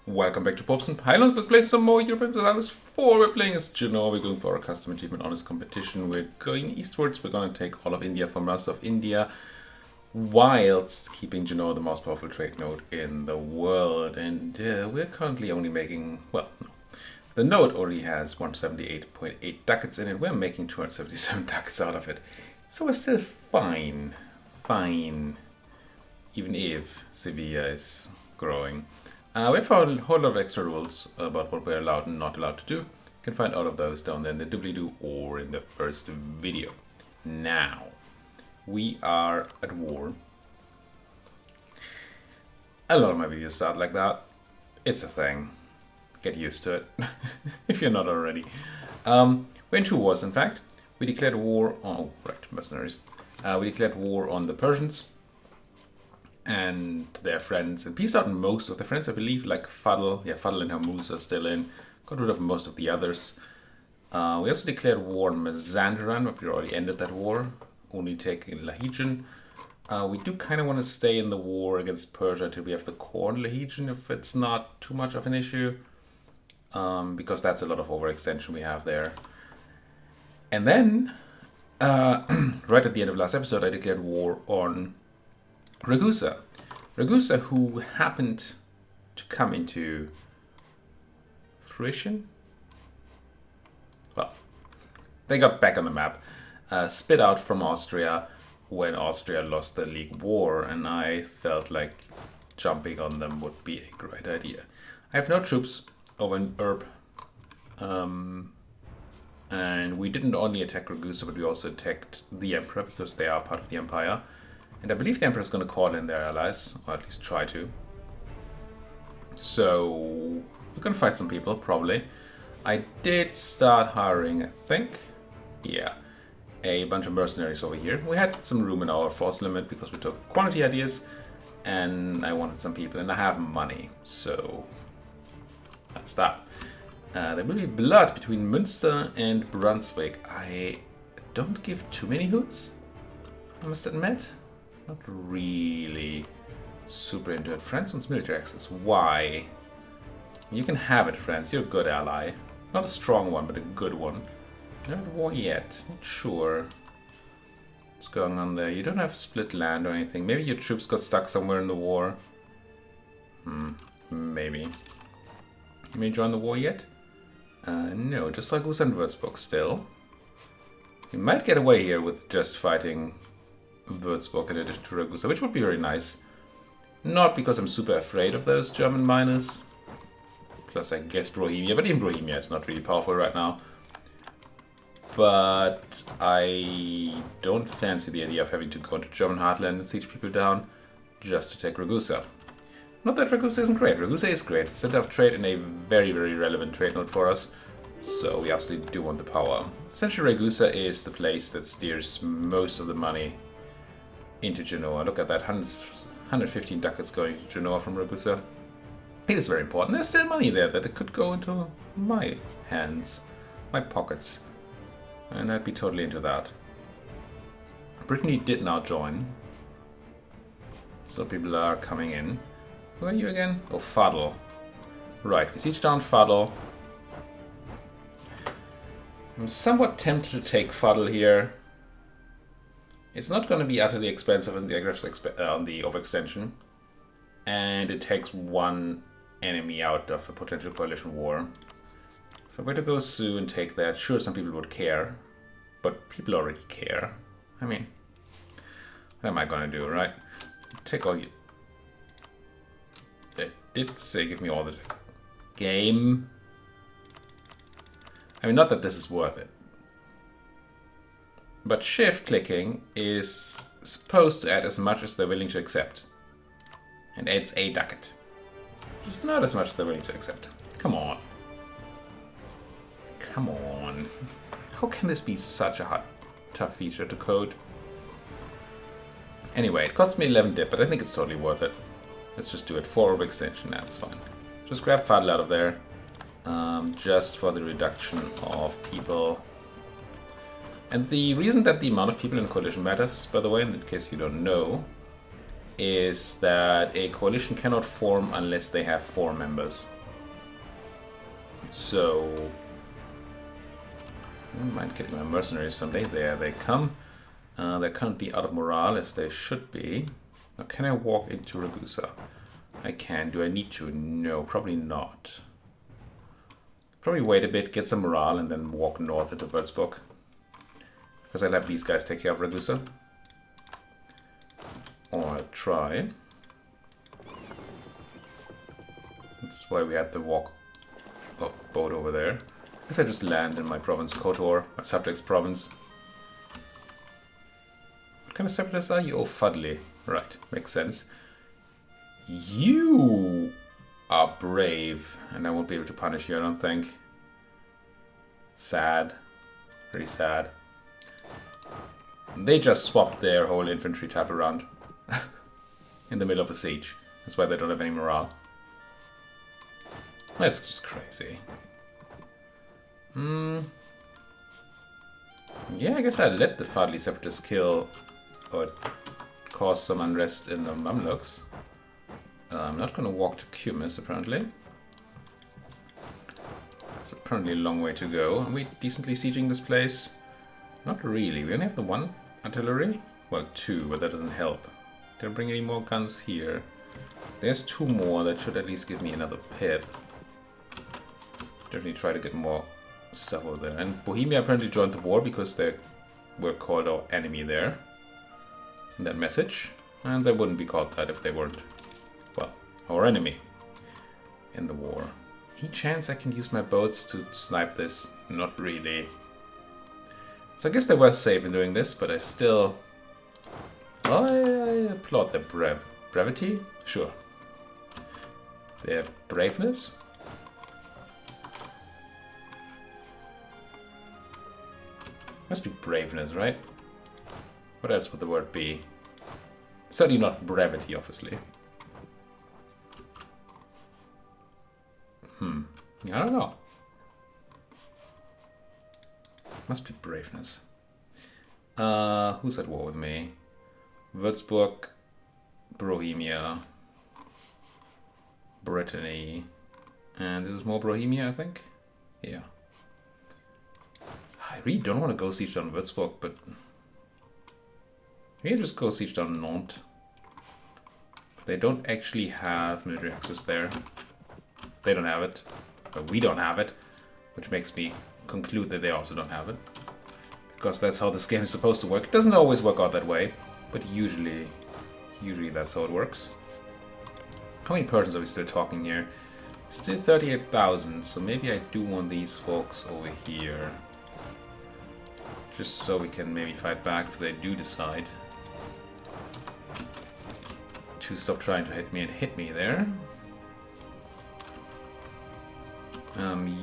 Welcome back to Pops and Pylons. Let's play some more Europa Universalis 4. We're playing as Genoa. We're going for our custom achievement honest competition. We're going eastwards. We're going to take all of India for most of India, whilst keeping Genoa the most powerful trade node in the world. And we're currently only making, well, no. The node only has 178.8 ducats in it. We're making 277 ducats out of it. So we're still fine. Fine. Even if Sevilla is growing. We have a whole lot of extra rules about what we're allowed and not allowed to do. You can find all of those down there in the doobly-doo or in the first video. Now, we are at war. A lot of my videos start like that. It's a thing. Get used to it, if you're not already. We're in two wars, in fact. We declared war on... Oh, right, mercenaries. We declared war on the Persians and their friends, and peaced out most of the friends, I believe, like Fadl. Yeah, Fadl and Hormuz are still in. Got rid of most of the others. We also declared war on Mazandaran, but we already ended that war, only taking Lahijan. We do kind of want to stay in the war against Persia until we have the core in Lahijan, if it's not too much of an issue, because that's a lot of overextension we have there. And then, right at the end of last episode, I declared war on Ragusa. Ragusa, who happened to come into fruition. Well, they got back on the map, split out from Austria when Austria lost the League War, and I felt like jumping on them would be a great idea. I have no troops over in Erb, and we didn't only attack Ragusa, but we also attacked the Emperor because they are part of the Empire. And I believe the Emperor is going to call in their allies, or at least try to. So, we're going to fight some people, probably. I did start hiring, I think, yeah, a bunch of mercenaries over here. We had some room in our force limit because we took quantity ideas, and I wanted some people, and I have money, so that's that. There will be blood between Münster and Brunswick. I don't give too many hoots, I must admit. Not really super into it. France wants military access. Why? You can have it, France. You're a good ally. Not a strong one, but a good one. You're not at war yet. Not sure what's going on there. You don't have split land or anything. Maybe your troops got stuck somewhere in the war. Maybe. You may join the war yet? No, just Ragusa and Würzburg still. You might get away here with just fighting Würzburg in addition to Ragusa, which would be very nice. Not because I'm super afraid of those German miners. Plus, I guess Bohemia, but even Bohemia is not really powerful right now. But I don't fancy the idea of having to go into German heartland and siege people down just to take Ragusa. Not that Ragusa isn't great. Ragusa is great. It's a center of trade and a very, very relevant trade node for us. So we absolutely do want the power. Essentially, Ragusa is the place that steers most of the money into Genoa. Look at that, 115 ducats going to Genoa from Ragusa. It is very important. There's still money there that it could go into my hands, my pockets. And I'd be totally into that. Brittany did now join. So people are coming in. Who are you again? Oh, Fadl. Right, we siege down Fadl. I'm somewhat tempted to take Fadl here. It's not going to be utterly expensive on the overextension, and it takes one enemy out of a potential coalition war. If I were to go Sioux and take that, sure, some people would care, but people already care. I mean, what am I going to do, right? Take all you... It did say give me all the game. I mean, not that this is worth it. But shift clicking is supposed to add as much as they're willing to accept. And adds a ducat. Just not as much as they're willing to accept. Come on. Come on. How can this be such a tough feature to code? Anyway, it cost me 11 dip, but I think it's totally worth it. Let's just do it. 4 overextension, that's fine. Just grab Fadl out of there. Just for the reduction of people. And the reason that the amount of people in coalition matters, by the way, in case you don't know, is that a coalition cannot form unless they have 4 members. So I might get my mercenaries someday. There they come. They're currently out of morale, as they should be. Now, can I walk into Ragusa? I can. Do I need to? No, probably not. Probably wait a bit, get some morale, and then walk north into Würzburg. Because I'll have these guys take care of Ragusa. Or I'll try. That's why we had the boat over there. I guess I just land in my province, Kotor, my subject's province. What kind of separatists are you? Oh, Fuddly. Right, makes sense. You are brave, and I won't be able to punish you, I don't think. Sad. Pretty sad. They just swapped their whole infantry type around in the middle of a siege. That's why they don't have any morale. That's just crazy. Yeah, I guess I let the Fadli separatists kill or cause some unrest in the Mamluks. I'm not going to walk to Cumis, apparently. It's apparently a long way to go. Are we decently sieging this place? Not really. We only have the 1 artillery. Well, 2, but that doesn't help. Don't bring any more guns here. There's 2 more. That should at least give me another pip. Definitely try to get more stuff over there. And Bohemia apparently joined the war because they were called our enemy there. In that message. And they wouldn't be called that if they weren't, well, our enemy in the war. Any chance I can use my boats to snipe this? Not really. So I guess they were safe in doing this, but I still... I applaud their brevity? Sure. Their braveness? Must be braveness, right? What else would the word be? Certainly not brevity, obviously. I don't know. Must be braveness. Who's at war with me? Würzburg, Bohemia, Brittany, and this is more Bohemia, I think? Yeah. I really don't want to go siege down Würzburg, but maybe just go siege down Nantes. They don't actually have military access there. They don't have it. But we don't have it. Which makes me conclude that they also don't have it. Because that's how this game is supposed to work. It doesn't always work out that way. But usually that's how it works. How many Persians are we still talking here? Still 38,000. So maybe I do want these folks over here. Just so we can maybe fight back if they do decide to stop trying to hit me and hit me there.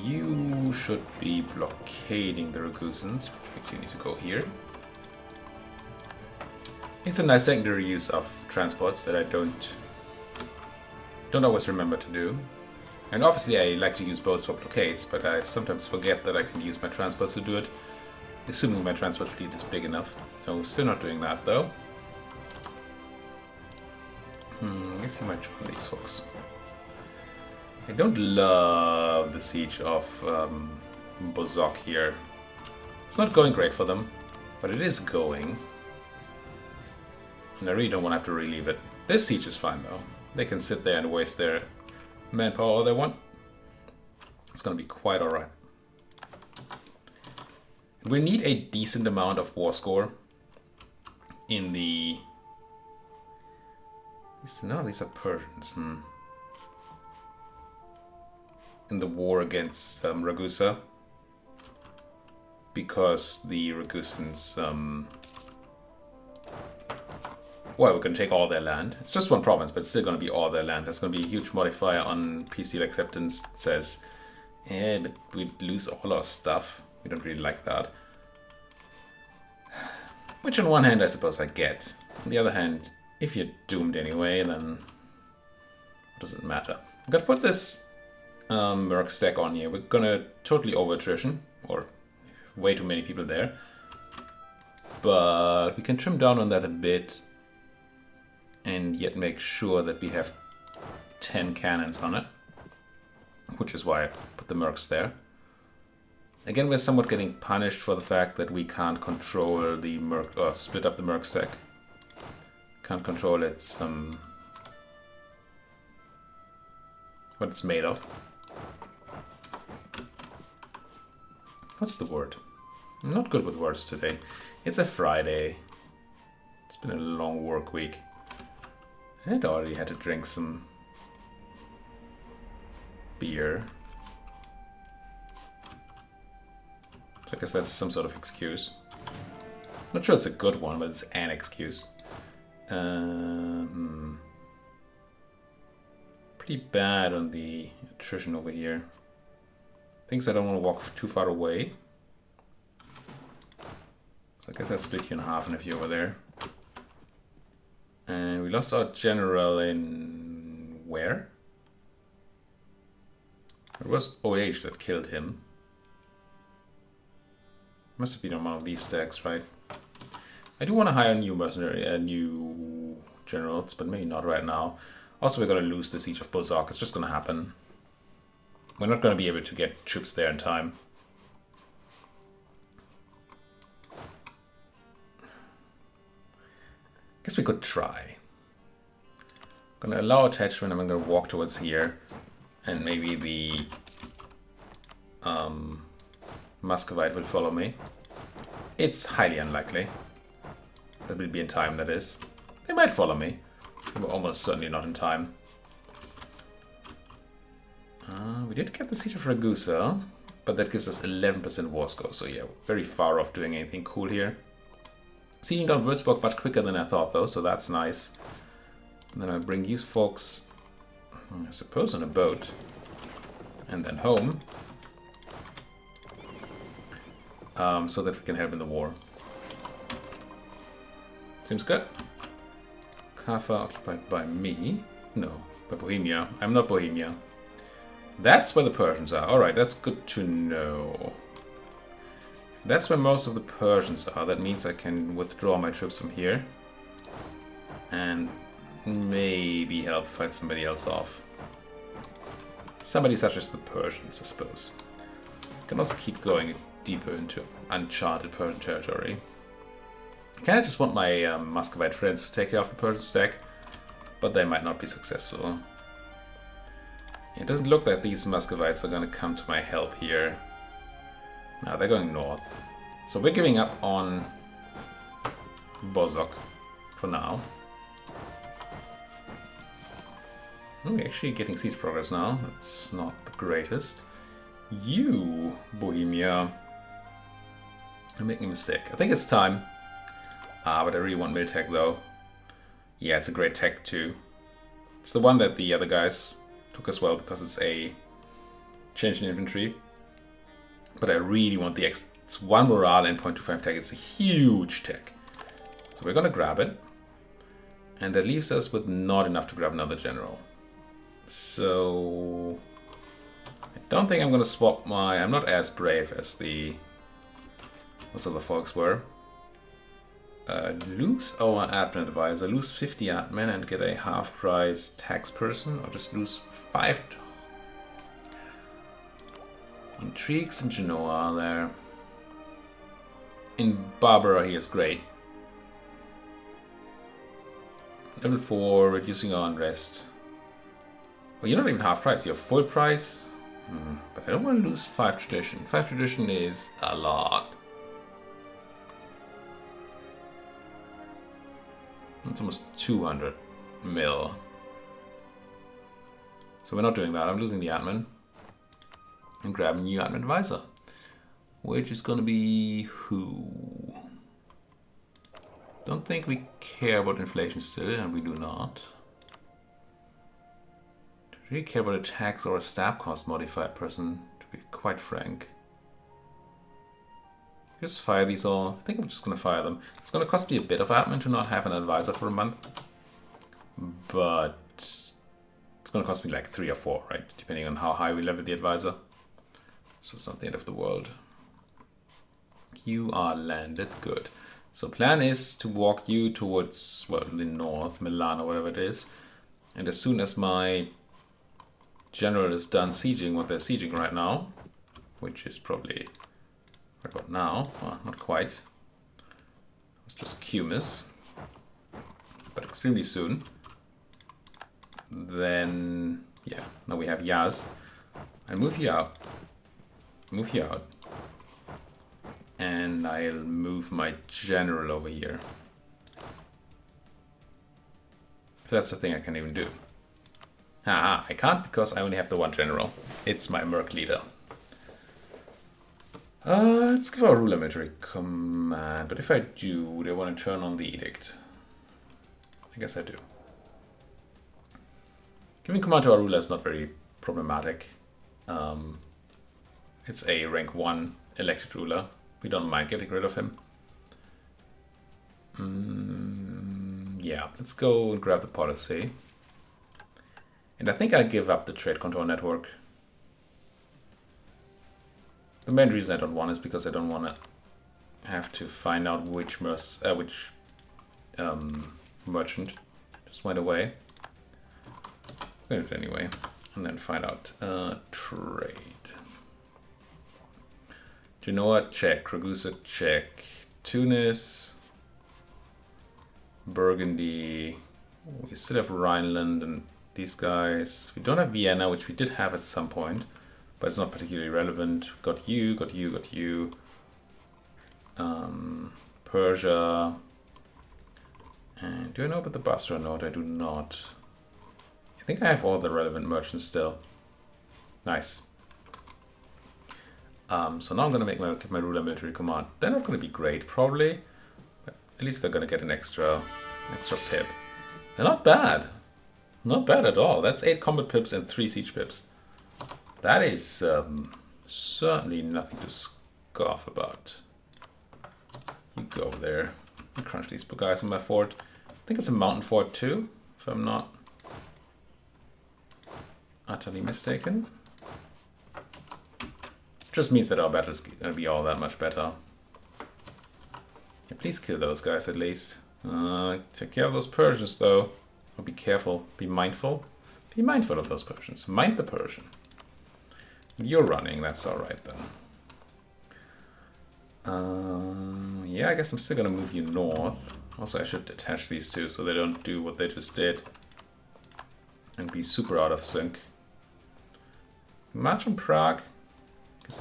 You should be blockading the Ragusans, which means you need to go here. It's a nice secondary use of transports that I don't always remember to do. And obviously I like to use boats for blockades, but I sometimes forget that I can use my transports to do it. Assuming my transport fleet is big enough. No, still not doing that though. I guess you might join these folks. I don't love the siege of Bozok here. It's not going great for them, but it is going. And I really don't want to have to relieve it. This siege is fine though. They can sit there and waste their manpower all they want. It's going to be quite alright. We need a decent amount of war score in the... No, these are Persians. In the war against Ragusa. Because the Ragusans... well, we're going to take all their land. It's just one province, but it's still going to be all their land. There's going to be a huge modifier on peace deal acceptance that says, but we'd lose all our stuff. We don't really like that. Which on one hand, I suppose I get. On the other hand, if you're doomed anyway, then what does it matter? I'm going to put this Merc stack on here. We're going to totally over attrition, or way too many people there. But we can trim down on that a bit. and yet make sure that we have 10 cannons on it, which is why I put the mercs there. Again, we're somewhat getting punished for the fact that we can't control the merc, or split up the merc stack. Can't control its what it's made of. What's the word? I'm not good with words today. It's a Friday. It's been a long work week. I'd already had to drink some beer. So I guess that's some sort of excuse. Not sure it's a good one, but it's an excuse. Pretty bad on the attrition over here. Things I don't want to walk too far away. So I guess I'll split you in half and have you over there. And we lost our general in where? It was OH that killed him. Must have been on one of these stacks, right? I do want to hire a new mercenary, new generals, but maybe not right now. Also, we're going to lose the siege of Bozok. It's just going to happen. We're not going to be able to get troops there in time. Guess we could try. I'm going to allow attachment. I'm going to walk towards here, and maybe the Muscovite will follow me. It's highly unlikely. That will be in time, that is. They might follow me. We're almost certainly not in time. We did get the siege of Ragusa, but that gives us 11% war score. So yeah, very far off doing anything cool here. Sieging down Würzburg much quicker than I thought, though, so that's nice. And then I'll bring you folks, I suppose, on a boat, and then home, so that we can help in the war. Seems good. Kaffa occupied by me. No, by Bohemia. I'm not Bohemia. That's where the Persians are. Alright, that's good to know. That's where most of the Persians are. That means I can withdraw my troops from here. And maybe help fight somebody else off. Somebody such as the Persians, I suppose. I can also keep going deeper into uncharted Persian territory. I kind of just want my Muscovite friends to take care of the Persian stack, but they might not be successful. It doesn't look like these Muscovites are going to come to my help here. No, they're going north. So we're giving up on Bozok for now. We're actually getting siege progress now. That's not the greatest. You, Bohemia, I'm making a mistake. I think it's time. But I really want Miltech though. Yeah, it's a great tech too. It's the one that the other guys took as well because it's a change in infantry. But I really want the it's 1 morale and 0.25 tech. It's a huge tech. So we're gonna grab it. And that leaves us with not enough to grab another general. So I don't think I'm gonna swap my... I'm not as brave as the most of the folks were. Lose our admin advisor, lose 50 admin and get a half price tax person, or just lose 5 intrigues in Genoa are there. In Barbara he is great. Level 4, reducing our unrest. Well, you're not even half price, you're full price. But I don't want to lose 5 tradition. 5 tradition is a lot. It's almost 200 mil. So we're not doing that. I'm losing the admin. And grabbing new admin advisor. Which is gonna be who? Don't think we care about inflation still, and we do not. Do we really care about a tax or a stab cost modifier person, to be quite frank? Just fire these all. I think I'm just going to fire them. It's going to cost me a bit of admin to not have an advisor for a month. But it's going to cost me like 3 or 4, right? Depending on how high we level the advisor. So it's not the end of the world. You are landed. Good. So plan is to walk you towards, well, the north, Milan or whatever it is. And as soon as my general is done sieging what they're sieging right now, which is probably right about now, well, not quite. It's just Cumis, but extremely soon. Then, yeah, now we have Yazd. I move you out. Move you out. And I'll move my general over here. If that's the thing I can even do. Ah, I can't because I only have the one general. It's my merc leader. Let's give our ruler military command. But if I do, they want to turn on the edict. I guess I do. Giving command to our ruler is not very problematic. It's a rank 1 elected ruler. We don't mind getting rid of him. Yeah, let's go and grab the policy. And I think I give up the trade control network. The main reason I don't want is because I don't want to have to find out which merchant just went away. I'm going to do it anyway, and then find out trade. Genoa, check. Ragusa, check. Tunis, Burgundy. We still have Rhineland and these guys. We don't have Vienna, which we did have at some point, but it's not particularly relevant. Got you, got you, got you. Persia. And do I know about the Basra? No, I do not. I think I have all the relevant merchants still. Nice. So now I'm going to give my ruler military command. They're not going to be great, probably, but at least they're going to get an extra pip. They're not bad. Not bad at all. That's 8 combat pips and 3 siege pips. That is certainly nothing to scoff about. You go over there and crunch these guys on my fort. I think it's a mountain fort too, if I'm not utterly mistaken. Just means that our battle is going to be all that much better. Yeah, please kill those guys at least. Take care of those Persians though. Or be careful, be mindful. Be mindful of those Persians. Mind the Persian. You're running, that's alright then. Yeah, I guess I'm still going to move you north. Also, I should attach these two so they don't do what they just did and be super out of sync. March on Prague.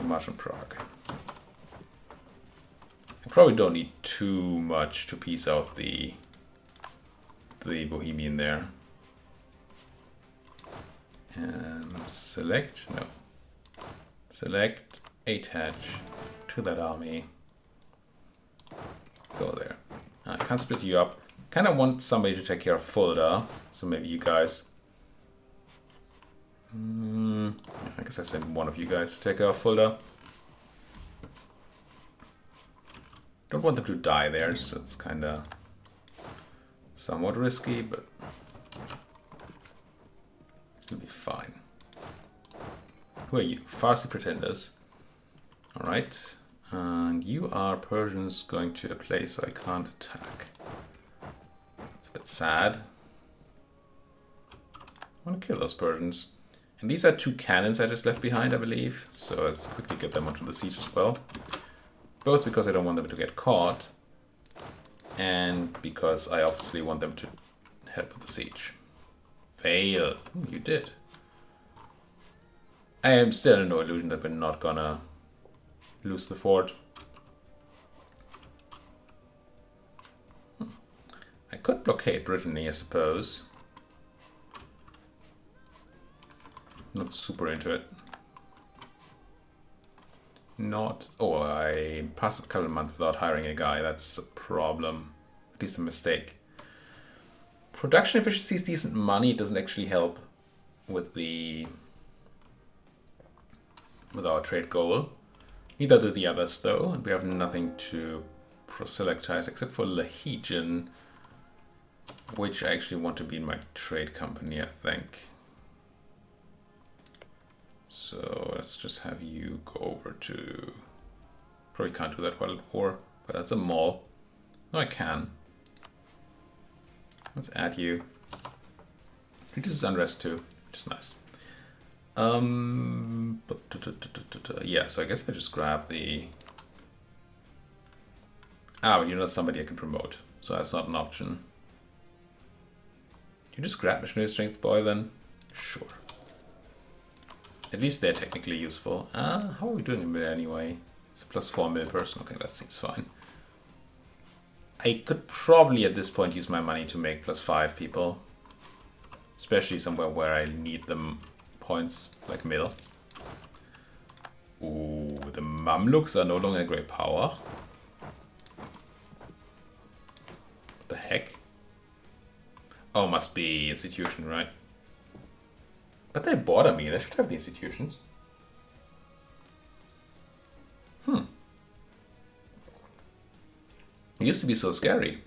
March on Prague. I probably don't need too much to piece out the Bohemian there. Select, no. Select, attach to that army. Go there. I can't split you up. Kind of want somebody to take care of Fulda, so maybe you guys. I guess I send one of you guys to take care of Fulda. Don't want them to die there, so it's kind of somewhat risky, but it'll be fine. Who are you? Farsi pretenders. Alright. And you are Persians going to a place I can't attack. It's a bit sad. I want to kill those Persians. And these are 2 cannons I just left behind, I believe. So let's quickly get them onto the siege as well. Both because I don't want them to get caught, and because I obviously want them to help with the siege. Fail. Ooh, you did. I am still under no illusion that we're not gonna lose the fort. I could blockade Brittany, I suppose. Not super into it. Not... Oh, I passed a couple of months without hiring a guy. That's a problem. At least a mistake. Production efficiency is decent money. It doesn't actually help with our trade goal. Neither do the others, though. And we have nothing to proselectivize except for Lahijan, which I actually want to be in my trade company, I think. So let's just have you go over to... Probably can't do that while at war, but that's a mall. No, I can. Let's add you. Reduces unrest too, which is nice. Yeah, so I guess I just grab the... but you're not somebody I can promote, so that's not an option. You just grab Missionary Strength Boy then? Sure. At least they're technically useful. How are we doing in mil anyway? It's a +4 mil person. Okay, that seems fine. I could probably at this point use my money to make +5 people. Especially somewhere where I need them points, like mil. Ooh, the Mamluks are no longer a great power. The heck? Oh, must be institution, right? But they bother me. They should have the institutions. It used to be so scary.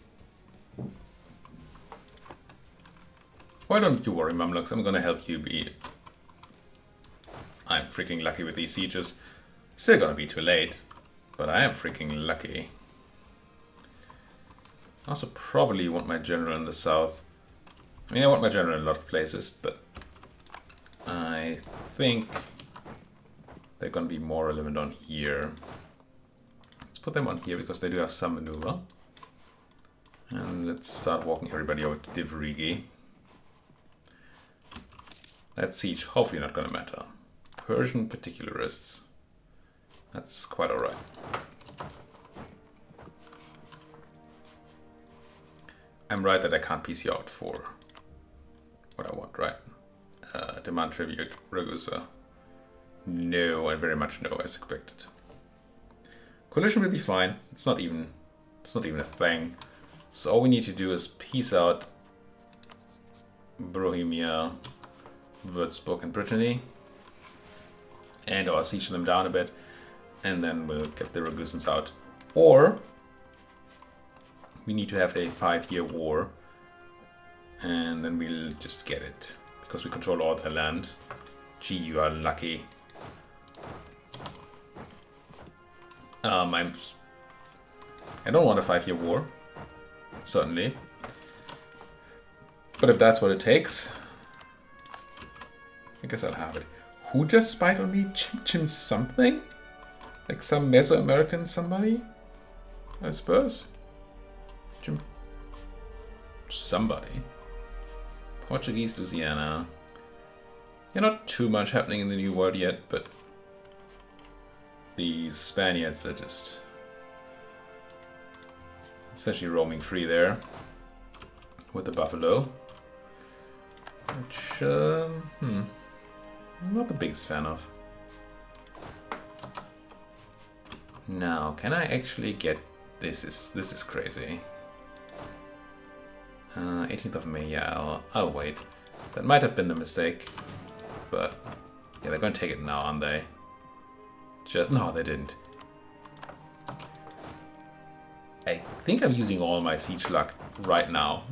Why don't you worry, Mamluks? I'm gonna help you be... I'm freaking lucky with these sieges. Still gonna be too late, but I am freaking lucky. I also probably want my general in the south. I mean, I want my general in a lot of places, but I think they're gonna be more relevant on here. Let's put them on here because they do have some maneuver. And let's start walking everybody over to Divrigi. That siege, hopefully not gonna matter. Persian particularists. That's quite alright. I'm right that I can't PC out for what I want, right? Demand tribute, Ragusa. No, I very much no, as expected. Coalition will be fine. It's not even a thing. So all we need to do is peace out Bohemia, Würzburg, and Brittany, and or siege them down a bit, and then we'll get the Ragusans out. Or we need to have a 5-year war, and then we'll just get it because we control all their land. Gee, you are lucky. I don't want a 5-year war, certainly, but if that's what it takes, I guess I'll have it. Who just spied on me? Chim something? Like some Mesoamerican somebody? I suppose. Chim somebody. Portuguese Louisiana. Yeah, not too much happening in the New World yet, but these Spaniards are just essentially roaming free there with the buffalo. Which, I'm not the biggest fan of. Now, can I actually get... This is crazy. 18th of May, yeah, I'll wait. That might have been the mistake, but yeah, they're going to take it now, aren't they? No, they didn't. I think I'm using all my siege luck right now.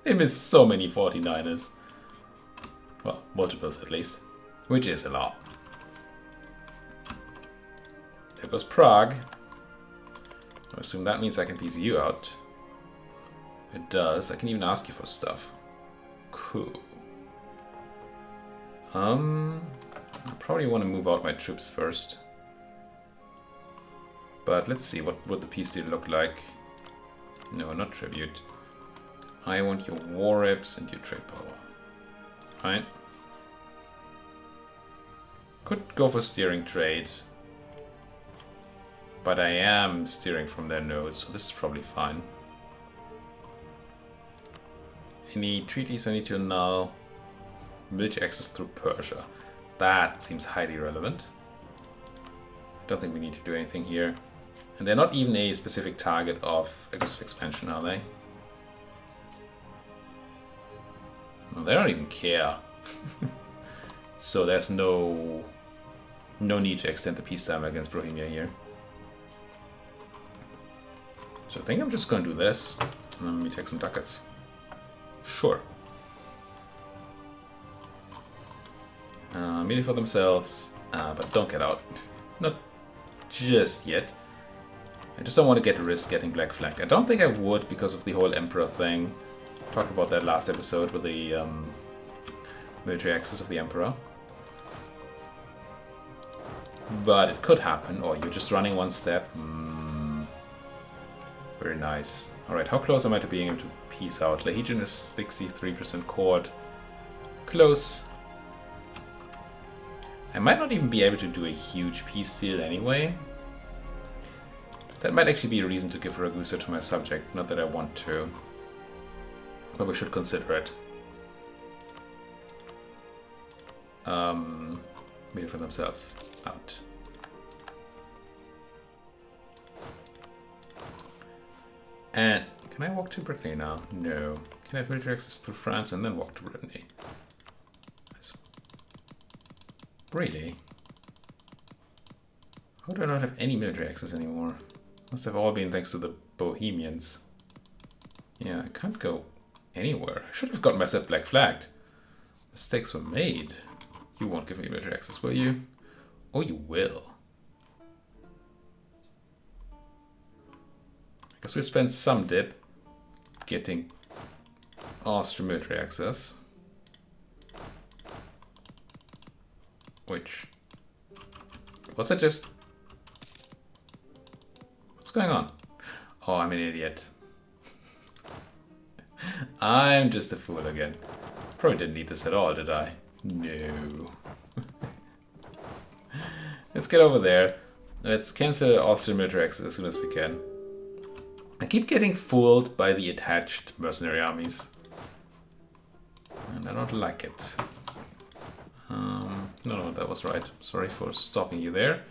They missed so many 49ers. Well, multiples at least, which is a lot. There goes Prague. I assume that means I can PC you out. It does. I can even ask you for stuff. Cool. I probably want to move out my troops first. But let's see, what would the peace deal look like? No, not tribute. I want your war reps and your trade power. Right? Could go for steering trade. But I am steering from their nodes, so this is probably fine. Any treaties I need to annul? Military access through Persia. That seems highly relevant. Don't think we need to do anything here. And they're not even a specific target of aggressive expansion, are they? No, they don't even care. So there's no need to extend the peacetime against Bohemia here. So I think I'm just going to do this, and then let me take some ducats. Sure. Melee for themselves, but don't get out. Not just yet. I just don't want to risk getting black flagged. I don't think I would because of the whole Emperor thing. Talked about that last episode with the military access of the Emperor. But it could happen. Oh, you're just running one step. Very nice. Alright, how close am I to being able to peace out? Legion is 63% court. Close. I might not even be able to do a huge peace deal anyway. That might actually be a reason to give Ragusa to my subject. Not that I want to. But we should consider it. Meet it for themselves. Out. And can I walk to Brittany now? No. Can I have military access through France and then walk to Brittany? Really? How do I not have any military access anymore? Must have all been thanks to the Bohemians. Yeah, I can't go anywhere. I should have got myself black flagged. Mistakes were made. You won't give me military access, will you? Oh, you will. I guess we'll spend some dip getting Austrian military access. Which... Was that just... What's going on? Oh, I'm an idiot. I'm just a fool again. Probably didn't need this at all, did I? No. Let's get over there. Let's cancel Austrian military access as soon as we can. I keep getting fooled by the attached mercenary armies. And I don't like it. No, that was right. Sorry for stopping you there.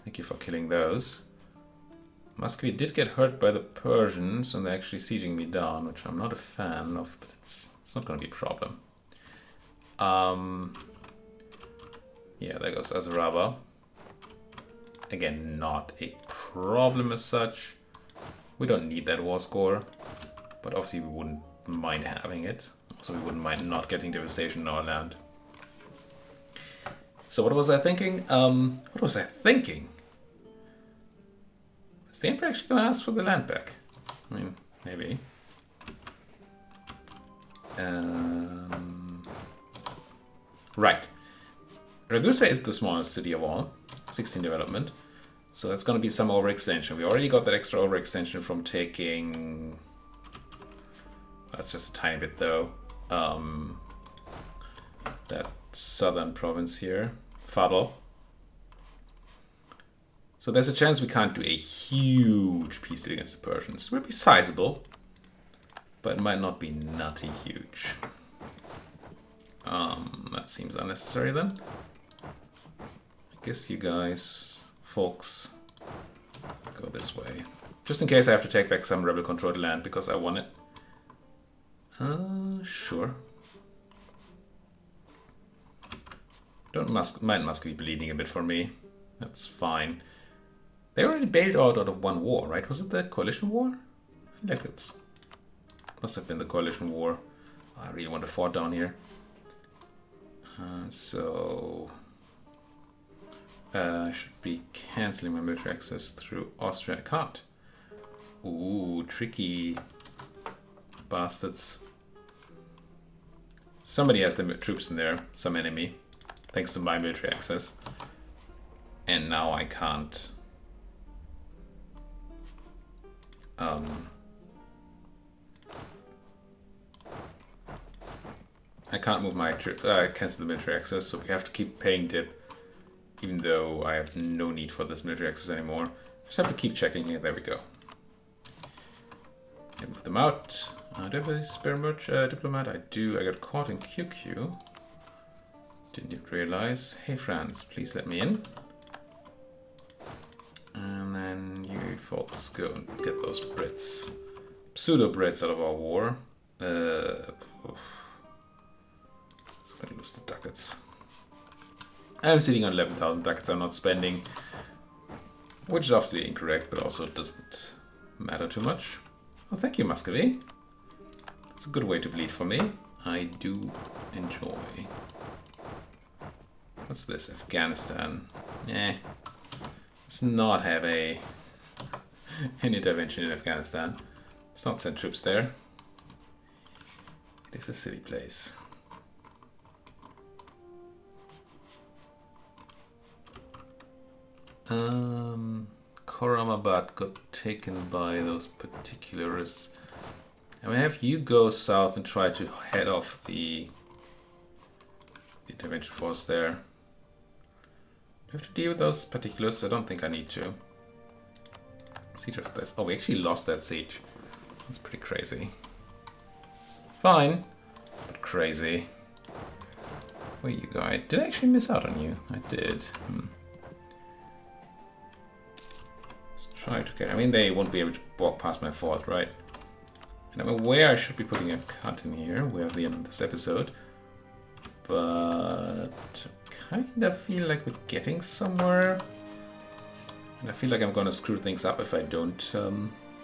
Thank you for killing those. Muscovy did get hurt by the Persians and they're actually sieging me down, which I'm not a fan of, but it's not going to be a problem. Yeah, there goes Azaraba. Again, not a problem as such. We don't need that war score, but obviously we wouldn't mind having it. So we wouldn't mind not getting devastation in our land. So what was I thinking? What was I thinking? Is the Emperor actually going to ask for the land back? I mean, maybe. Right. Ragusa is the smallest city of all. 16 development. So that's going to be some overextension. We already got that extra overextension from taking... That's just a tiny bit though. That southern province here. Fadl. So there's a chance we can't do a huge peace deal against the Persians. It will be sizable, but it might not be nutty huge. That seems unnecessary then. I guess you guys, folks, go this way. Just in case I have to take back some rebel-controlled land because I want it. Sure. Might Muscovy bleeding a bit for me. That's fine. They already bailed out of one war, right? Was it the coalition war? I feel like it must have been the coalition war. Oh, I really want to fort down here. So I should be cancelling my military access through Austria. I can't. Ooh, tricky bastards. Somebody has the troops in there, some enemy, thanks to my military access. And now I can't. I can't move my cancel the military access, so we have to keep paying dip, even though I have no need for this military access anymore. Just have to keep checking here. There we go. And move them out. Do I have a spare diplomat? I do. I got caught in QQ. Didn't even realize. Hey France, please let me in. And then you folks go and get those Brits. Pseudo-Brits out of our war. I'm gonna lose the ducats. I'm sitting on 11,000 ducats I'm not spending. Which is obviously incorrect, but also doesn't matter too much. Oh, thank you, Muscovy. It's a good way to bleed for me. I do enjoy. What's this? Afghanistan. Let's not have a an intervention in Afghanistan. Let's not send troops there. It is a silly place. Khorramabad got taken by those particularists. And we have you go south and try to head off the intervention force there. Do I have to deal with those particulars? I don't think I need to. Siege of this. Oh, we actually lost that siege. That's pretty crazy. Fine, but crazy. Where you go? Did I actually miss out on you? I did. Let's try to get... I mean, they won't be able to walk past my fort, right? And I'm aware I should be putting a cut in here. We have the end of this episode. But I kind of feel like we're getting somewhere. And I feel like I'm going to screw things up if I don't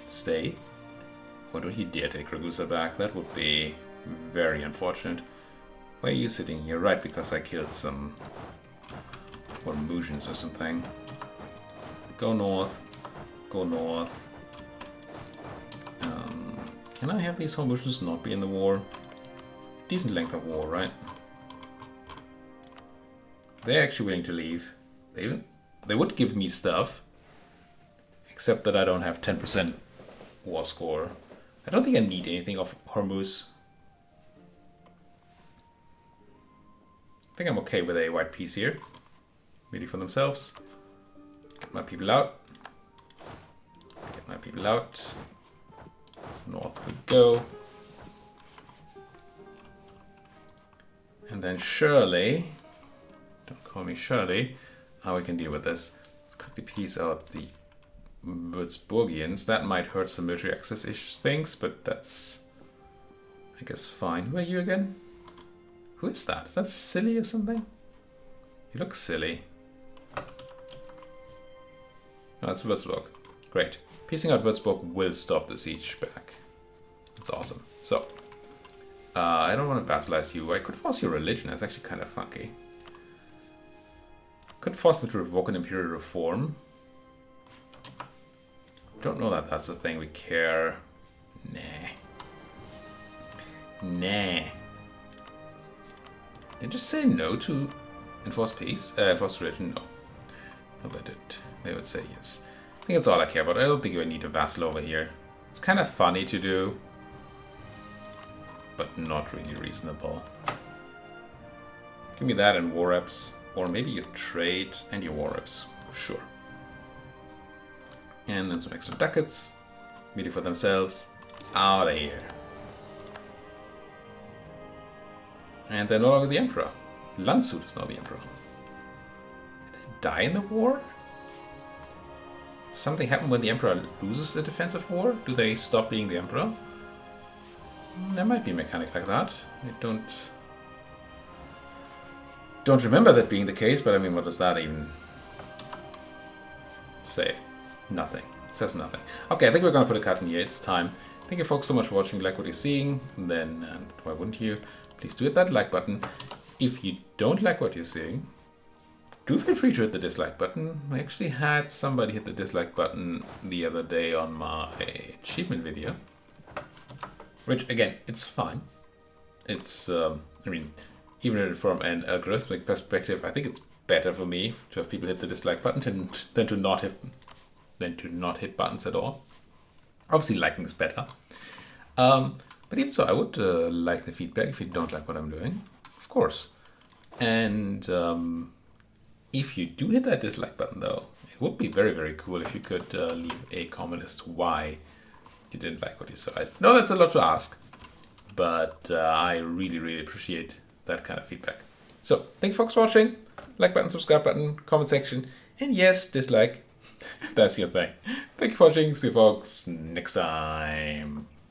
stay. Or don't you dare take Ragusa back? That would be very unfortunate. Why are you sitting here? Right, because I killed some Hormusians or something. Go north. Go north. Can I have these Hormusians not be in the war? Decent length of war, right? They're actually willing to leave. They would give me stuff. Except that I don't have 10% war score. I don't think I need anything of Hormuz. I think I'm okay with a white piece here. Really for themselves. Get my people out. Get my people out. North we go. And then Shirley. Don't call me Shirley. How we can deal with this. Let's quickly piece out the Würzburgians. That might hurt some military access-ish things, but that's, I guess, fine. Who are you again? Who is that? Is that silly or something? You look silly. Oh, it's Würzburg. Great. Piecing out Würzburg will stop the siege back. That's awesome. So, I don't want to vassalize you. I could force your religion. That's actually kind of funky. Could force them to revoke an imperial reform. Don't know that that's a thing we care. Nah. Nah. They just say no to enforce peace? Enforce religion? No. No, they didn't. They would say yes. I think that's all I care about. I don't think we need a vassal over here. It's kind of funny to do, but not really reasonable. Give me that and war reps. Or maybe your trade and your war reps. Sure. And then some extra ducats. Meeting for themselves. Out of here. And they're no longer the emperor. Landshut is now the emperor. Did they die in the war? Something happen when the emperor loses a defensive war? Do they stop being the emperor? There might be a mechanic like that. I don't remember that being the case, but I mean, what does that even say? Nothing. It says nothing. Okay, I think we're going to put a cut in here. It's time. Thank you folks so much for watching. Like what you're seeing, then why wouldn't you? Please do hit that like button. If you don't like what you're seeing, do feel free to hit the dislike button. I actually had somebody hit the dislike button the other day on my achievement video. Which, again, it's fine. It's, I mean, even from an algorithmic perspective, I think it's better for me to have people hit the dislike button than to not hit buttons at all. Obviously, liking is better. But even so, I would like the feedback if you don't like what I'm doing, of course. And if you do hit that dislike button, though, it would be very, very cool if you could leave a comment as to why you didn't like what you saw. I know that's a lot to ask, but I really, really appreciate that kind of feedback. So, thank you folks for watching. Like button, subscribe button, comment section, and yes, dislike. That's your thing. Thank you for watching. See you folks next time.